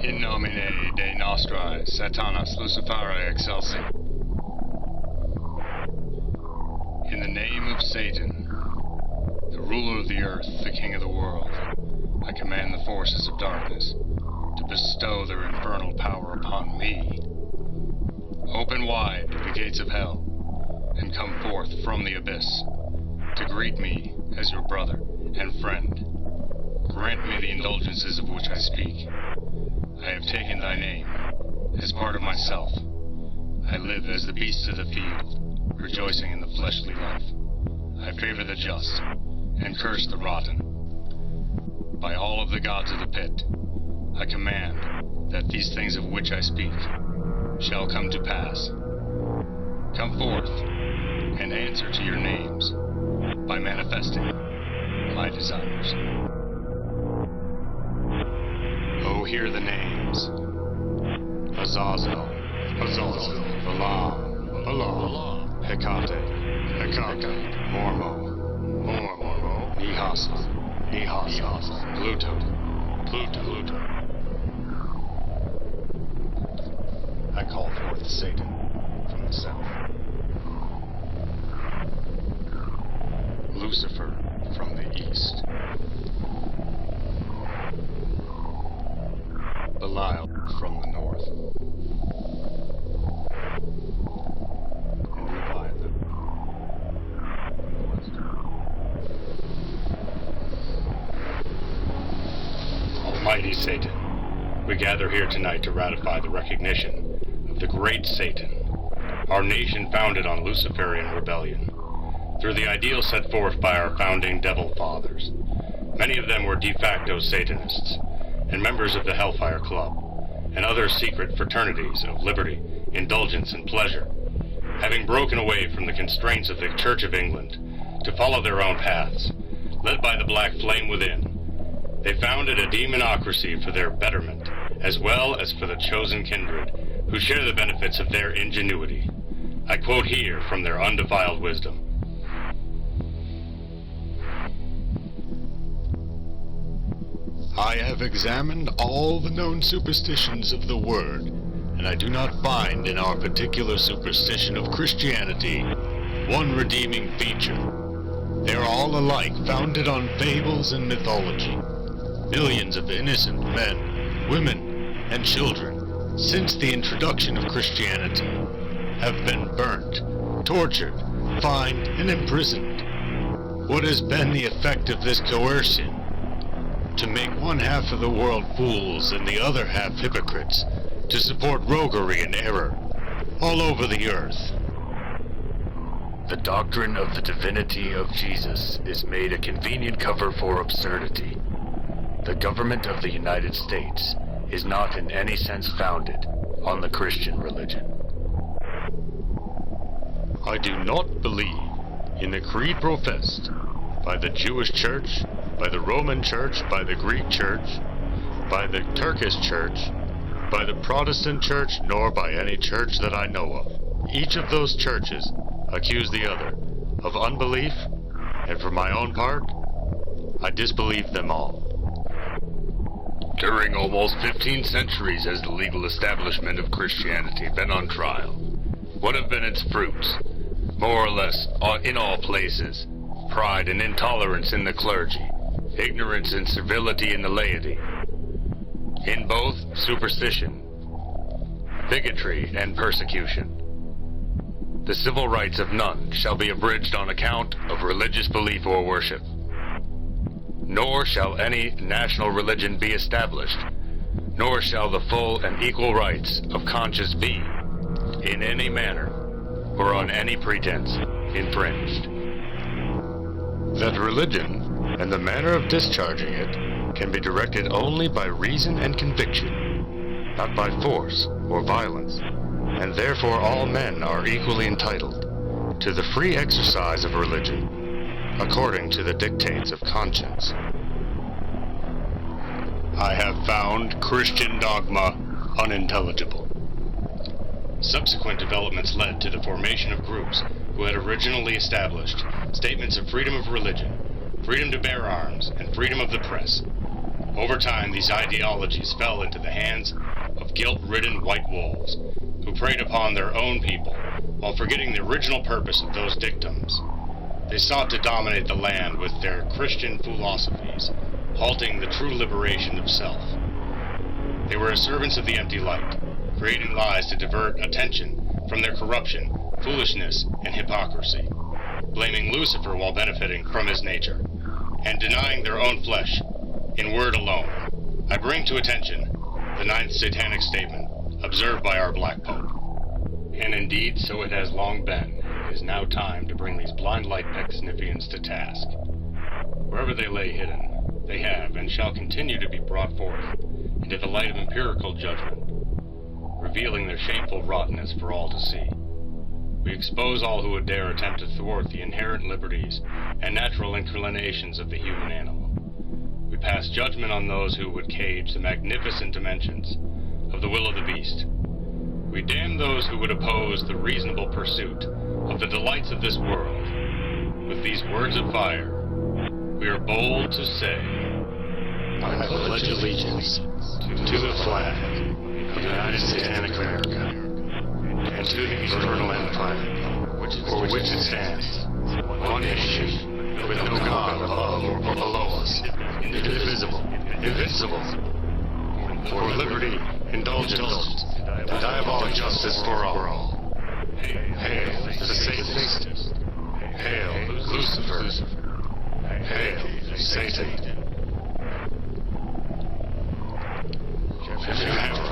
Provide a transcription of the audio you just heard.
In nomine Dei Nostri, Satanas Lucifere Excelsi. In the name of Satan, the ruler of the earth, the king of the world, I command the forces of darkness to bestow their infernal power upon me. Open wide the gates of hell, and come forth from the abyss to greet me as your brother and friend. Grant me the indulgences of which I speak. I have taken thy name as part of myself. I live as the beasts of the field, rejoicing in the fleshly life. I favor the just and curse the rotten. By all of the gods of the pit, I command that these things of which I speak shall come to pass. Come forth and answer to your names by manifesting my desires. Oh, hear the names: Azazel, Balaam, Hecate, Mormo, Nihasa, Pluto. I call forth Satan from the south, Lucifer from the east, Belial from the north, and Leviathan from the west. Almighty Satan, we gather here tonight to ratify the recognition of the great Satan, our nation founded on Luciferian rebellion, through the ideals set forth by our founding devil fathers. Many of them were de facto Satanists, and members of the Hellfire Club, and other secret fraternities of liberty, indulgence, and pleasure, having broken away from the constraints of the Church of England to follow their own paths, led by the black flame within. They founded a demonocracy for their betterment, as well as for the chosen kindred, who share the benefits of their ingenuity. I quote here from their undefiled wisdom. I have examined all the known superstitions of the Word, and I do not find in our particular superstition of Christianity one redeeming feature. They are all alike founded on fables and mythology. Millions of innocent men, women, and children, since the introduction of Christianity, have been burnt, tortured, fined, and imprisoned. What has been the effect of this coercion? To make one half of the world fools and the other half hypocrites, to support roguery and error all over the earth. The doctrine of the divinity of Jesus is made a convenient cover for absurdity. The government of the United States is not in any sense founded on the Christian religion. I do not believe in the creed professed by the Jewish Church, by the Roman Church, by the Greek Church, by the Turkish Church, by the Protestant Church, nor by any church that I know of. Each of those churches accuse the other of unbelief, and for my own part, I disbelieve them all. During almost 15 centuries has the legal establishment of Christianity been on trial. What have been its fruits? More or less, in all places, pride and intolerance in the clergy, ignorance and servility in the laity. In both, superstition, bigotry, and persecution. The civil rights of none shall be abridged on account of religious belief or worship. Nor shall any national religion be established, nor shall the full and equal rights of conscience be, in any manner, or on any pretense, infringed. That religion, and the manner of discharging it, can be directed only by reason and conviction, not by force or violence, and therefore all men are equally entitled to the free exercise of religion, according to the dictates of conscience. I have found Christian dogma unintelligible. Subsequent developments led to the formation of groups who had originally established statements of freedom of religion, freedom to bear arms, and freedom of the press. Over time, these ideologies fell into the hands of guilt-ridden white wolves, who preyed upon their own people, while forgetting the original purpose of those dictums. They sought to dominate the land with their Christian philosophies, halting the true liberation of self. They were as servants of the empty light, creating lies to divert attention from their corruption, foolishness, and hypocrisy, blaming Lucifer while benefiting from his nature, and denying their own flesh, in word alone. I bring to attention the 9th Satanic statement, observed by our Black Pope. And indeed, so it has long been. It is now time to bring these blind light Pecksniffians to task. Wherever they lay hidden, they have and shall continue to be brought forth into the light of empirical judgment, revealing their shameful rottenness for all to see. We expose all who would dare attempt to thwart the inherent liberties and natural inclinations of the human animal. We pass judgment on those who would cage the magnificent dimensions of the will of the beast. We damn those who would oppose the reasonable pursuit of the delights of this world. With these words of fire, we are bold to say, I pledge allegiance to the flag of the United Satanic America, and to the eternal empire, for which it stands, one nation, with no God above or below us, indivisible, invincible, for liberty, indulgence, and diabolic justice for all. Hail the Satanists! Hail Lucifer! Hail Satan! You have